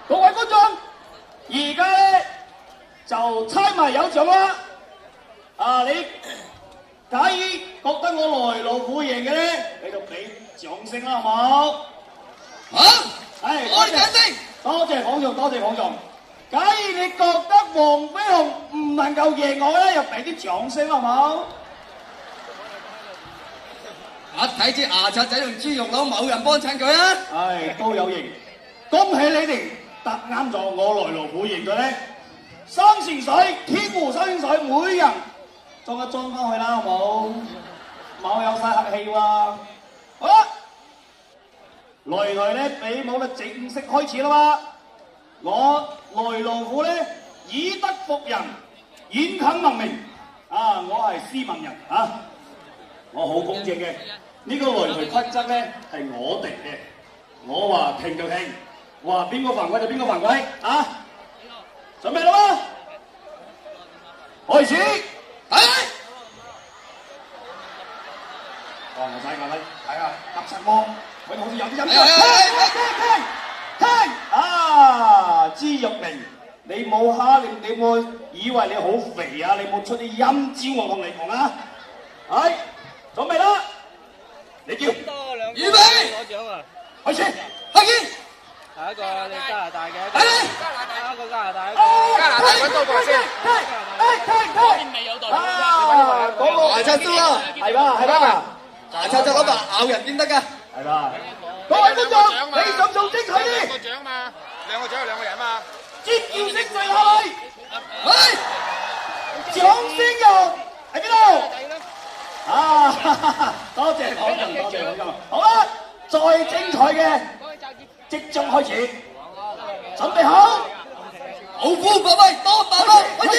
各位觀眾，而家咧就猜埋有獎啦！你假如覺得我來路虎贏嘅咧，你就俾掌聲啦，好冇？好，係，開掌聲！多謝捧場，多謝捧場。假如你覺得黃飛鴻唔能夠贏我咧，又俾啲掌聲，好冇？一睇知牙刷仔同豬肉佬冇人幫襯佢啊！係都有型，恭喜你哋答啱咗我來路虎贏嘅咧。三泉水，天湖三泉水，每人裝一裝翻去啦，好冇？冇有晒客氣喎。好啦，來來咧比武咧正式開始啦嘛。我來路虎咧以德服人，演肯聞名。我係斯文人啊，我好公正嘅。呢個來來規則咧係我定嘅，我話停就停，話邊個犯規就邊個犯規啊！準備啦嘛，開始，睇！哇！我睇下睇下，得實喎，佢好似有啲音樂。聽！豬肉明，你冇蝦你冇以為你好肥啊？你冇出啲陰招我同你講啊！係，準備啦！你叫預備攞獎啊！開始，開始。第一個你加拿大嘅，一個加拿大，加拿大揾多個先。未有代牙刷都啊，係吧係吧，牙刷就攞埋咬人先得㗎。係吧。各位觀眾，你想做精彩啲？兩個獎嘛，兩個獎有兩個人嘛。尖叫聲最下去。係。掌聲又喺邊度？多謝捧場，多謝捧場。好啦，再精彩嘅即將開始，準備好，老虎發威，多把握，開始。